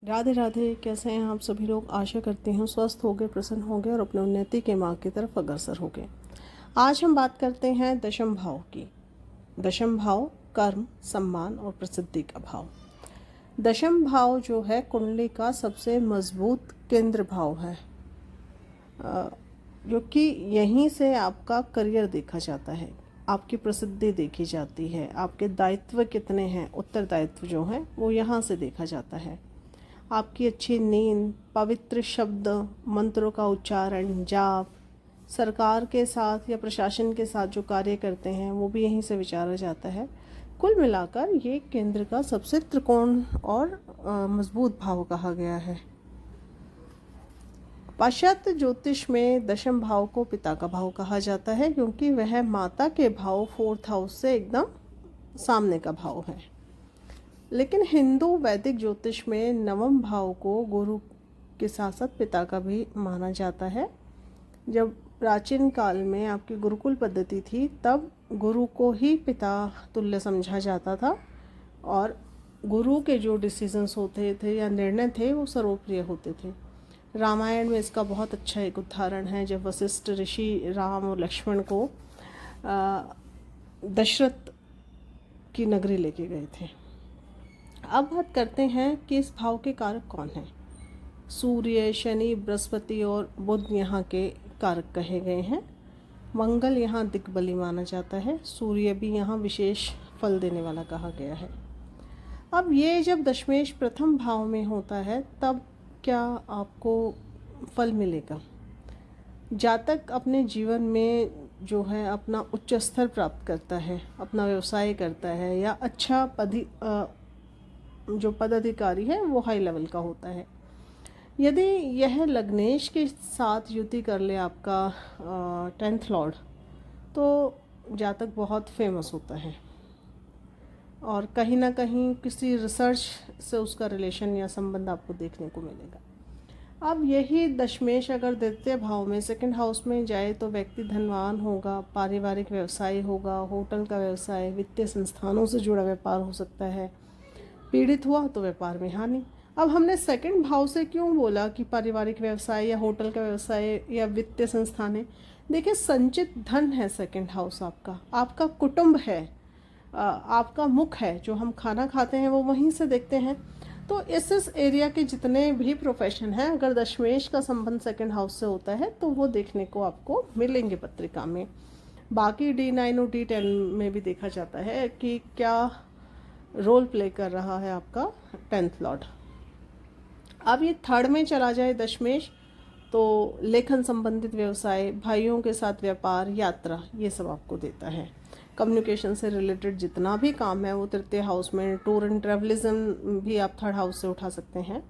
राधे राधे। कैसे हैं आप सभी लोग? आशा करती हूँ स्वस्थ हो गए, प्रसन्न हो गए और अपने उन्नति के मार्ग की तरफ अग्रसर हो गए। आज हम बात करते हैं दशम भाव की। दशम भाव कर्म, सम्मान और प्रसिद्धि का भाव। दशम भाव जो है कुंडली का सबसे मजबूत केंद्र भाव है, क्योंकि यहीं से आपका करियर देखा जाता है, आपकी प्रसिद्धि देखी जाती है, आपके दायित्व कितने हैं, उत्तरदायित्व जो हैं वो यहाँ से देखा जाता है। आपकी अच्छी नींद, पवित्र शब्द, मंत्रों का उच्चारण, जाप, सरकार के साथ या प्रशासन के साथ जो कार्य करते हैं वो भी यहीं से विचारा जाता है। कुल मिलाकर ये केंद्र का सबसे त्रिकोण और मजबूत भाव कहा गया है। पाश्चात्य ज्योतिष में दशम भाव को पिता का भाव कहा जाता है, क्योंकि वह माता के भाव 4th हाउस से एकदम सामने का भाव है। लेकिन हिंदू वैदिक ज्योतिष में नवम भाव को गुरु के साथ साथ पिता का भी माना जाता है। जब प्राचीन काल में आपकी गुरुकुल पद्धति थी तब गुरु को ही पिता तुल्य समझा जाता था और गुरु के जो डिसीजंस होते थे या निर्णय थे वो सर्वप्रिय होते थे। रामायण में इसका बहुत अच्छा एक उदाहरण है, जब वशिष्ठ ऋषि राम और लक्ष्मण को दशरथ की नगरी लेके गए थे। अब बात करते हैं कि इस भाव के कारक कौन हैं। सूर्य, शनि, बृहस्पति और बुध यहाँ के कारक कहे गए हैं। मंगल यहाँ दिग्बली माना जाता है। सूर्य भी यहाँ विशेष फल देने वाला कहा गया है। अब ये जब दशमेश प्रथम भाव में होता है तब क्या आपको फल मिलेगा? जातक अपने जीवन में जो है अपना उच्च स्तर प्राप्त करता है, अपना व्यवसाय करता है या अच्छा जो पदाधिकारी है वो हाई लेवल का होता है। यदि यह लग्नेश के साथ युति कर ले आपका 10th लॉर्ड, तो जातक बहुत फेमस होता है और कहीं ना कहीं किसी रिसर्च से उसका रिलेशन या संबंध आपको देखने को मिलेगा। अब यही दशमेश अगर द्वितीय भाव में 2nd हाउस में जाए तो व्यक्ति धनवान होगा, पारिवारिक व्यवसाय होगा, होटल का व्यवसाय, वित्तीय संस्थानों से जुड़ा व्यापार हो सकता है। पीड़ित हुआ तो व्यापार में हानि। अब हमने 2nd भाव से क्यों बोला कि पारिवारिक व्यवसाय या होटल का व्यवसाय या वित्तीय संस्थान है? देखिए, संचित धन है 2nd हाउस, आपका कुटुंब है, आपका मुख है, जो हम खाना खाते हैं वो वहीं से देखते हैं। तो इस एरिया के जितने भी प्रोफेशन हैं, अगर दशमेश का संबंध 2nd हाउस से होता है तो वो देखने को आपको मिलेंगे पत्रिका में। बाकी D9 और D10 में भी देखा जाता है कि क्या रोल प्ले कर रहा है आपका 10th लॉर्ड। अब ये 3rd में चला जाए दशमेश तो लेखन संबंधित व्यवसाय, भाइयों के साथ व्यापार, यात्रा, ये सब आपको देता है। कम्युनिकेशन से रिलेटेड जितना भी काम है वो 3य हाउस में। टूर एंड ट्रैवलिज्म भी आप 3rd हाउस से उठा सकते हैं।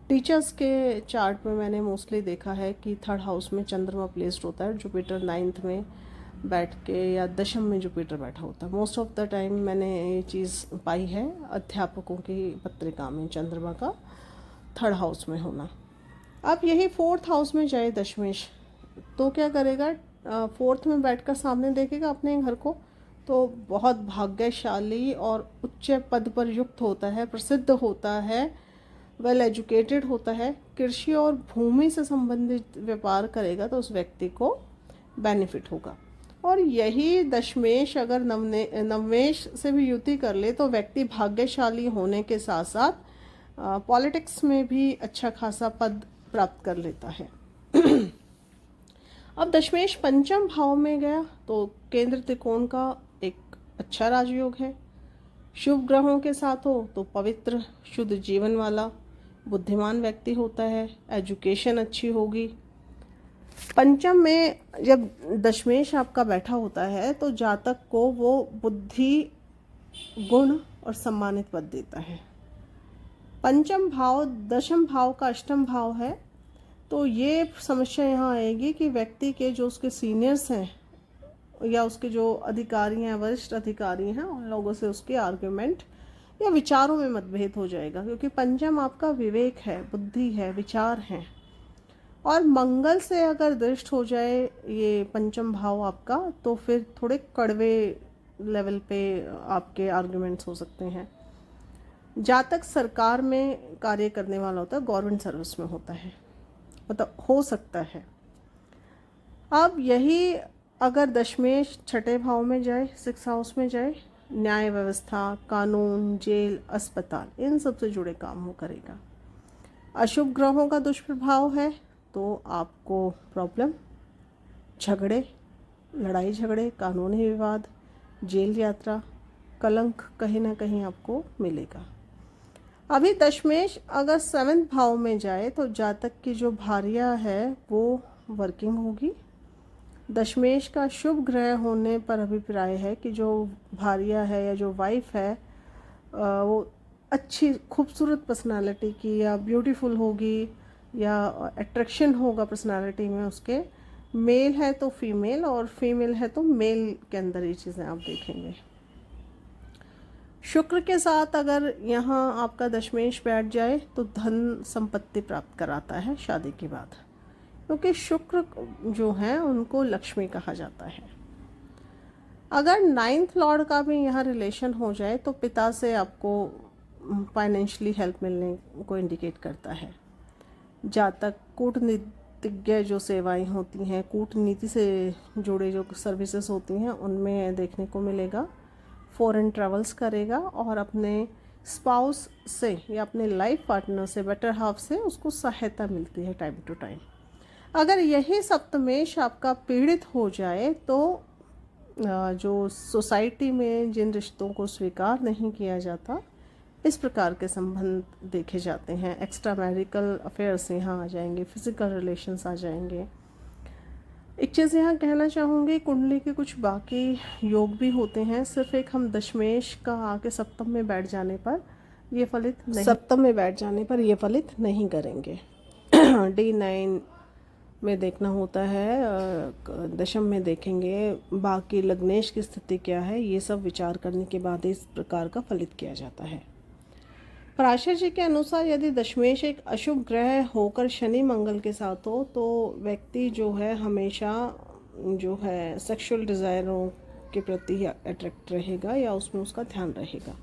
टीचर्स के चार्ट में मैंने मोस्टली देखा है कि 3rd हाउस में चंद्रमा प्लेस्ड होता है, जुपिटर 9th में बैठ के या दशम में जुपिटर बैठा होता है। मोस्ट ऑफ द टाइम मैंने ये चीज़ पाई है अध्यापकों की पत्रिका में, चंद्रमा का 3rd हाउस में होना। अब यही 4th हाउस में जाए दशमेश तो क्या करेगा? 4th में बैठकर सामने देखेगा अपने घर को, तो बहुत भाग्यशाली और उच्च पद पर युक्त होता है, प्रसिद्ध होता है, वेल एजुकेटेड होता है। कृषि और भूमि से संबंधित व्यापार करेगा तो उस व्यक्ति को बेनिफिट होगा। और यही दशमेश अगर नवमेश से भी युति कर ले तो व्यक्ति भाग्यशाली होने के साथ साथ पॉलिटिक्स में भी अच्छा खासा पद प्राप्त कर लेता है। अब दशमेश पंचम भाव में गया तो केंद्र त्रिकोण का एक अच्छा राजयोग है। शुभ ग्रहों के साथ हो तो पवित्र शुद्ध जीवन वाला बुद्धिमान व्यक्ति होता है, एजुकेशन अच्छी होगी। पंचम में जब दशमेश आपका बैठा होता है तो जातक को वो बुद्धि, गुण और सम्मानित पद देता है। पंचम भाव दशम भाव का अष्टम भाव है, तो ये समस्या यहाँ आएगी कि व्यक्ति के जो उसके सीनियर्स हैं या उसके जो अधिकारी हैं, वरिष्ठ अधिकारी हैं, उन लोगों से उसके आर्ग्यूमेंट या विचारों में मतभेद हो जाएगा, क्योंकि पंचम आपका विवेक है, बुद्धि है, विचार हैं। और मंगल से अगर दृष्ट हो जाए ये पंचम भाव आपका तो फिर थोड़े कड़वे लेवल पे आपके आर्ग्यूमेंट्स हो सकते हैं। जातक सरकार में कार्य करने वाला होता है, गवर्नमेंट सर्विस में होता है, मतलब हो सकता है। अब यही अगर दशमेश छठे भाव में जाए, 6 हाउस में जाए, न्याय व्यवस्था, कानून, जेल, अस्पताल, इन सब से जुड़े काम वो करेगा। अशुभ ग्रहों का दुष्प्रभाव है तो आपको प्रॉब्लम, झगड़े, लड़ाई झगड़े, कानूनी विवाद, जेल यात्रा, कलंक कहीं ना कहीं आपको मिलेगा। अभी दशमेश अगर 7वें भाव में जाए तो जातक की जो भार्या है वो वर्किंग होगी। दशमेश का शुभ ग्रह होने पर अभिप्राय है कि जो भार्या है या जो वाइफ है वो अच्छी खूबसूरत पर्सनालिटी की या ब्यूटीफुल होगी या अट्रैक्शन होगा पर्सनालिटी में उसके। मेल है तो फीमेल और फीमेल है तो मेल के अंदर ये चीज़ें आप देखेंगे। शुक्र के साथ अगर यहाँ आपका दशमेश बैठ जाए तो धन संपत्ति प्राप्त कराता है शादी के बाद, क्योंकि शुक्र जो है उनको लक्ष्मी कहा जाता है। अगर 9th लॉर्ड का भी यहाँ रिलेशन हो जाए तो पिता से आपको फाइनेंशियली हेल्प मिलने को इंडिकेट करता है। जातक कूटनीतिज्ञ जो सेवाएं होती हैं, कूटनीति से जुड़े जो सर्विसेज होती हैं उनमें देखने को मिलेगा। फॉरेन ट्रैवल्स करेगा और अपने स्पाउस से या अपने लाइफ पार्टनर से, बेटर हाफ से उसको सहायता मिलती है टाइम टू टाइम। अगर यही सप्तमेश आपका पीड़ित हो जाए तो जो सोसाइटी में जिन रिश्तों को स्वीकार नहीं किया जाता, इस प्रकार के संबंध देखे जाते हैं। एक्स्ट्रा मैरिटल अफेयर्स यहाँ आ जाएंगे, फिजिकल रिलेशंस आ जाएंगे। एक चीज़ यहाँ कहना चाहूँगी, कुंडली के कुछ बाकी योग भी होते हैं, सिर्फ एक हम दशमेश का आके सप्तम में बैठ जाने पर ये फलित नहीं, सप्तम में बैठ जाने पर ये फलित नहीं करेंगे। D9 में देखना होता है, दशम में देखेंगे, बाकी लग्नेश की स्थिति क्या है, ये सब विचार करने के बाद इस प्रकार का फलित किया जाता है। पराशर जी के अनुसार यदि दशमेश एक अशुभ ग्रह होकर शनि मंगल के साथ हो तो व्यक्ति जो है हमेशा जो है सेक्सुअल डिज़ायरों के प्रति अट्रैक्ट रहेगा या उसमें उसका ध्यान रहेगा।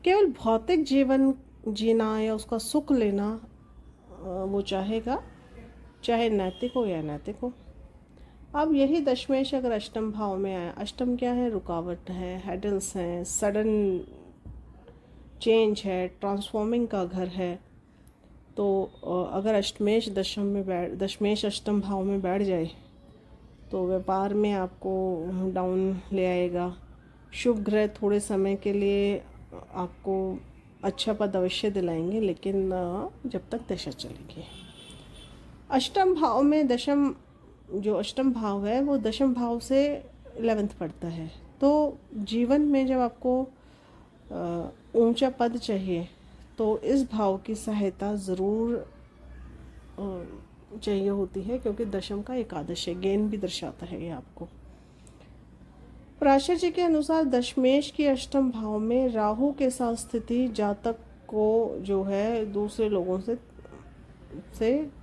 केवल भौतिक जीवन जीना या उसका सुख लेना वो चाहेगा, चाहे नैतिक हो या अनैतिक हो। अब यही दशमेश अगर अष्टम भाव में आया, अष्टम क्या है, रुकावट है, हैडल्स हैं, सडन चेंज है, ट्रांसफॉर्मिंग का घर है। तो अगर अष्टमेश दशमेश अष्टम भाव में बैठ जाए तो व्यापार में आपको डाउन ले आएगा। शुभ ग्रह थोड़े समय के लिए आपको अच्छा पद अवश्य दिलाएंगे, लेकिन जब तक दशा चलेगी। अष्टम भाव में दशम, जो अष्टम भाव है वो दशम भाव से 11th पड़ता है। तो जीवन में जब आपको ऊंचा पद चाहिए तो इस भाव की सहायता ज़रूर चाहिए होती है, क्योंकि दशम का एकादश है, गेन भी दर्शाता है ये आपको। पराशर जी के अनुसार दशमेश की अष्टम भाव में राहु के साथ स्थिति जातक को जो है दूसरे लोगों से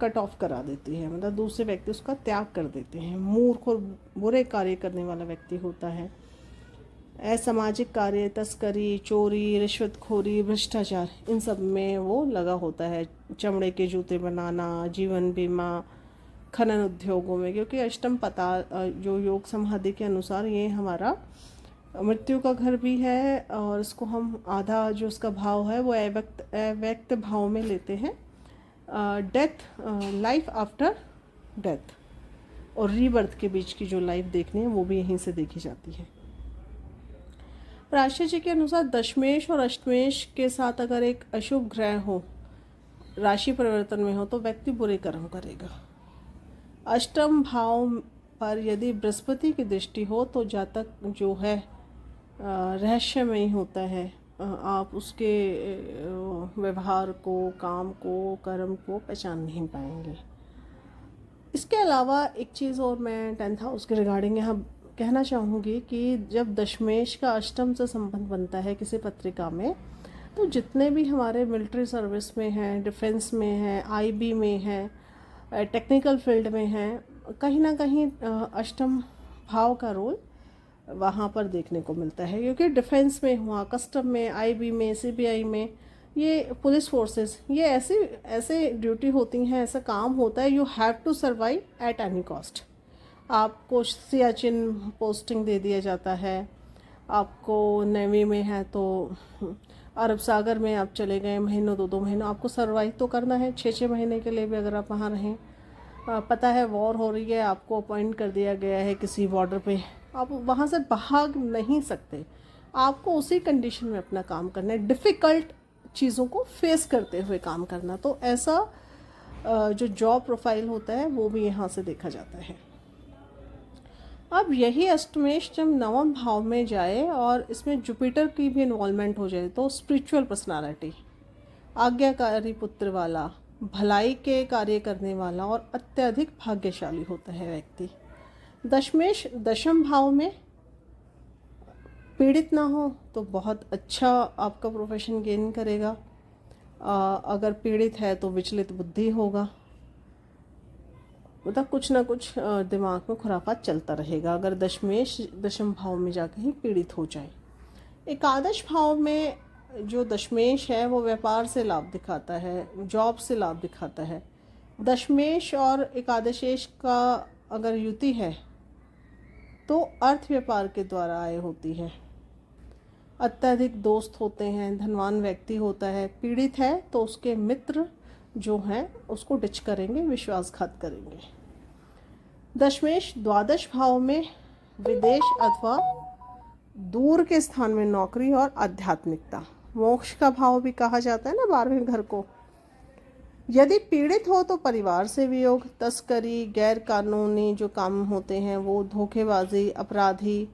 कट ऑफ करा देती है, मतलब दूसरे व्यक्ति उसका त्याग कर देते हैं। मूर्ख और बुरे कार्य करने वाला व्यक्ति होता है। असामाजिक कार्य, तस्करी, चोरी, रिश्वतखोरी, भ्रष्टाचार, इन सब में वो लगा होता है। चमड़े के जूते बनाना, जीवन बीमा, खनन उद्योगों में, क्योंकि अष्टम पता जो योग समाधि के अनुसार ये हमारा मृत्यु का घर भी है और इसको हम आधा जो उसका भाव है वो अव्यक्त भाव में लेते हैं। डेथ, लाइफ आफ्टर डेथ और रीबर्थ के बीच की जो लाइफ देखनी है वो भी यहीं से देखी जाती है। पराशर जी के अनुसार दशमेश और अष्टमेश के साथ अगर एक अशुभ ग्रह हो, राशि परिवर्तन में हो, तो व्यक्ति बुरे कर्म करेगा। अष्टम भाव पर यदि बृहस्पति की दृष्टि हो तो जातक जो है रहस्यमयी होता है। आप उसके व्यवहार को, काम को, कर्म को पहचान नहीं पाएंगे। इसके अलावा एक चीज़ और मैं 10th हाउस के रिगार्डिंग यहाँ कहना चाहूँगी कि जब दशमेश का अष्टम से संबंध बनता है किसी पत्रिका में, तो जितने भी हमारे मिलिट्री सर्विस में हैं, डिफेंस में हैं, IB में हैं, टेक्निकल फील्ड में हैं, कहीं ना कहीं अष्टम भाव का रोल वहाँ पर देखने को मिलता है, क्योंकि डिफेंस में हुआ, कस्टम में, आईबी में, सीबीआई में, ये पुलिस फोर्सेस, ये ऐसे ऐसे ड्यूटी होती हैं, ऐसा काम होता है, you have to survive at any cost. आपको सियाचिन पोस्टिंग दे दिया जाता है, आपको नेवी में है तो अरब सागर में आप चले गए, महीनों 2-2 महीनों आपको सर्वाइव तो करना है, 6-6 महीने के लिए भी अगर आप वहाँ रहें। पता है वॉर हो रही है, आपको अपॉइंट कर दिया गया है किसी बॉर्डर पे, आप वहाँ से भाग नहीं सकते, आपको उसी कंडीशन में अपना काम करना है, डिफ़िकल्ट चीज़ों को फेस करते हुए काम करना। तो ऐसा जो जॉब प्रोफाइल होता है वो भी यहाँ से देखा जाता है। अब यही अष्टमेश जब नवम भाव में जाए और इसमें जुपिटर की भी इन्वॉल्वमेंट हो जाए तो स्पिरिचुअल पर्सनालिटी, आज्ञाकारी पुत्र वाला, भलाई के कार्य करने वाला और अत्यधिक भाग्यशाली होता है व्यक्ति। दशमेश दशम भाव में पीड़ित ना हो तो बहुत अच्छा आपका प्रोफेशन गेन करेगा। अगर पीड़ित है तो विचलित बुद्धि होगा, मतलब कुछ ना कुछ दिमाग में खुरापात चलता रहेगा अगर दशमेश दशम भाव में जाकर ही पीड़ित हो जाए। एकादश भाव में जो दशमेश है वो व्यापार से लाभ दिखाता है, जॉब से लाभ दिखाता है। दशमेश और एकादशेश का अगर युति है तो अर्थ व्यापार के द्वारा आय होती है, अत्यधिक दोस्त होते हैं, धनवान व्यक्ति होता है। पीड़ित है तो उसके मित्र जो हैं उसको डिच करेंगे, विश्वासघात करेंगे। दशमेश द्वादश भाव में विदेश अथवा दूर के स्थान में नौकरी और आध्यात्मिकता, मोक्ष का भाव भी कहा जाता है ना 12वें घर को। यदि पीड़ित हो तो परिवार से वियोग, तस्करी, गैर कानूनी जो काम होते हैं वो, धोखेबाजी, अपराधी।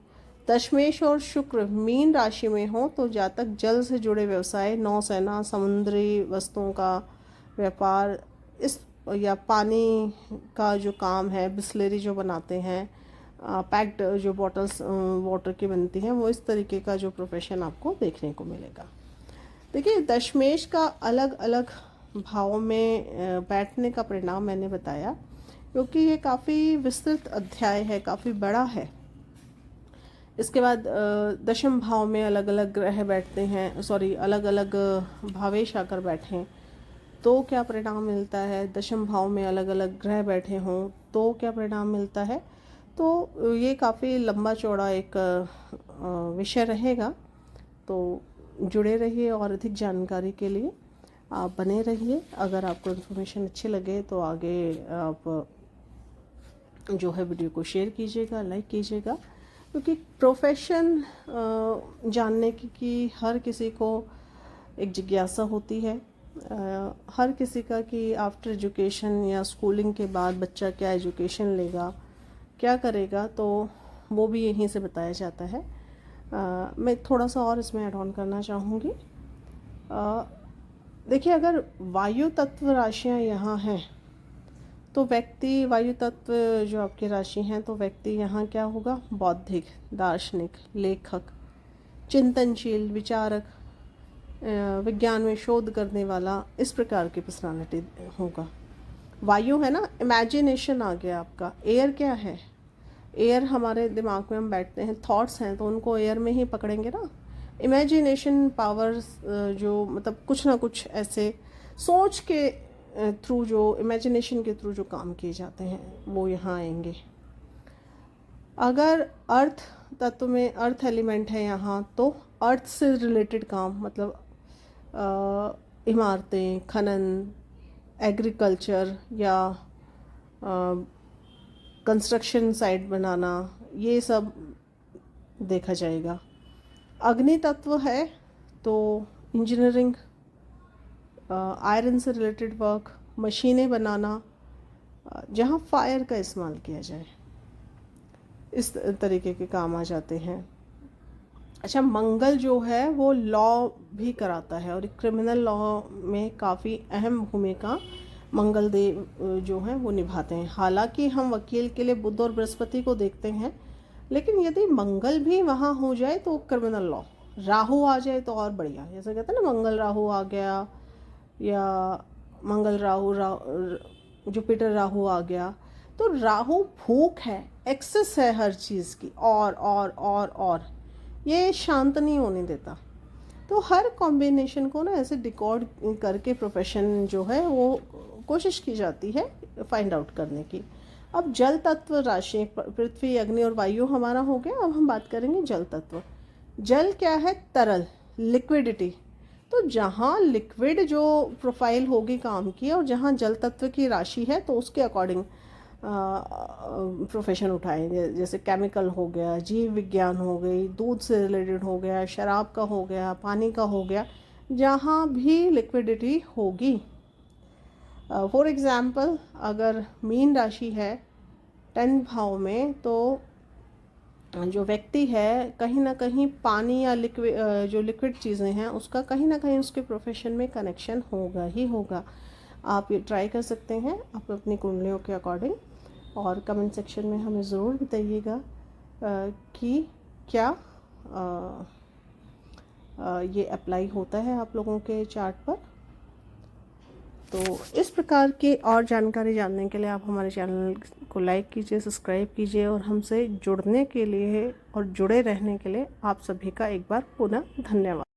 दशमेश और शुक्र मीन राशि में हो तो जातक जल से जुड़े व्यवसाय, नौसेना, समुद्री वस्तुओं का व्यापार, इस या पानी का जो काम है, बिस्लेरी जो बनाते हैं, पैक्ड जो बॉटल्स वाटर की बनती हैं, वो इस तरीके का जो प्रोफेशन आपको देखने को मिलेगा। देखिए दशमेश का अलग अलग भाव में बैठने का परिणाम मैंने बताया, क्योंकि ये काफ़ी विस्तृत अध्याय है, काफ़ी बड़ा है। इसके बाद दशम भाव में अलग अलग ग्रह बैठते हैं, अलग अलग भावेश आकर बैठें तो क्या परिणाम मिलता है, दशम भाव में अलग अलग ग्रह बैठे हों तो क्या परिणाम मिलता है। तो ये काफ़ी लंबा चौड़ा एक विषय रहेगा, तो जुड़े रहिए और अधिक जानकारी के लिए आप बने रहिए। अगर आपको इन्फॉर्मेशन अच्छी लगे तो आगे आप जो है वीडियो को शेयर कीजिएगा, लाइक कीजिएगा, क्योंकि प्रोफेशन जानने की हर किसी को एक जिज्ञासा होती है। हर किसी का कि आफ्टर एजुकेशन या स्कूलिंग के बाद बच्चा क्या एजुकेशन लेगा, क्या करेगा, तो वो भी यहीं से बताया जाता है। मैं थोड़ा सा और इसमें ऐड ऑन करना चाहूँगी। देखिए अगर वायु तत्व राशियाँ यहाँ हैं तो व्यक्ति, वायु तत्व जो आपकी राशि हैं, तो व्यक्ति यहाँ क्या होगा, बौद्धिक, दार्शनिक, लेखक, चिंतनशील, विचारक, विज्ञान में शोध करने वाला, इस प्रकार की पर्सनालिटी होगा। वायु है ना, इमेजिनेशन आ गया आपका। एयर क्या है, एयर हमारे दिमाग में हम बैठते हैं, थॉट्स हैं तो उनको एयर में ही पकड़ेंगे ना। इमेजिनेशन पावर्स जो मतलब कुछ ना कुछ ऐसे सोच के थ्रू, जो इमेजिनेशन के थ्रू जो काम किए जाते हैं वो यहाँ आएंगे। अगर अर्थ तत्व में अर्थ एलिमेंट है यहाँ तो अर्थ से रिलेटेड काम, मतलब इमारतें, खनन, एग्रीकल्चर या कंस्ट्रक्शन साइट बनाना, ये सब देखा जाएगा। अग्नि तत्व है तो इंजीनियरिंग, आयरन से रिलेटेड वर्क, मशीनें बनाना, जहाँ फायर का इस्तेमाल किया जाए, इस तरीके के काम आ जाते हैं। अच्छा, मंगल जो है वो लॉ भी कराता है और क्रिमिनल लॉ में काफ़ी अहम भूमिका मंगल देव जो हैं वो निभाते हैं। हालांकि हम वकील के लिए बुध और बृहस्पति को देखते हैं, लेकिन यदि मंगल भी वहाँ हो जाए तो क्रिमिनल लॉ, राहु आ जाए तो और बढ़िया। जैसे कहते हैं ना, मंगल राहु आ गया या मंगल राहु जुपिटर राहु आ गया, तो राहु भूख है, एक्सेस है हर चीज़ की, और ये शांत नहीं होने देता। तो हर कॉम्बिनेशन को ना ऐसे डिकोड करके प्रोफेशन जो है वो कोशिश की जाती है फाइंड आउट करने की। अब जल तत्व राशि, पृथ्वी, अग्नि और वायु हमारा हो गया। अब हम बात करेंगे जल तत्व। जल क्या है? तरल, लिक्विडिटी। तो जहाँ लिक्विड जो प्रोफाइल होगी काम की और जहाँ जल तत्व की राशि है तो उसके अकॉर्डिंग प्रोफेशन उठाएंगे। जैसे केमिकल हो गया, जीव विज्ञान हो गई, दूध से रिलेटेड हो गया, शराब का हो गया, पानी का हो गया, जहाँ भी लिक्विडिटी होगी। फॉर एग्ज़ाम्पल अगर मीन राशि है 10th भाव में, तो जो व्यक्ति है कहीं ना कहीं पानी या लिक्विड, जो लिक्विड चीज़ें हैं उसका कहीं ना कहीं उसके प्रोफेशन में कनेक्शन होगा ही होगा। आप ये ट्राई कर सकते हैं आप अपनी कुंडलियों के अकॉर्डिंग, और कमेंट सेक्शन में हमें ज़रूर बताइएगा कि क्या ये अप्लाई होता है आप लोगों के चार्ट पर। तो इस प्रकार की और जानकारी जानने के लिए आप हमारे चैनल को लाइक कीजिए, सब्सक्राइब कीजिए, और हमसे जुड़ने के लिए और जुड़े रहने के लिए आप सभी का एक बार पुनः धन्यवाद।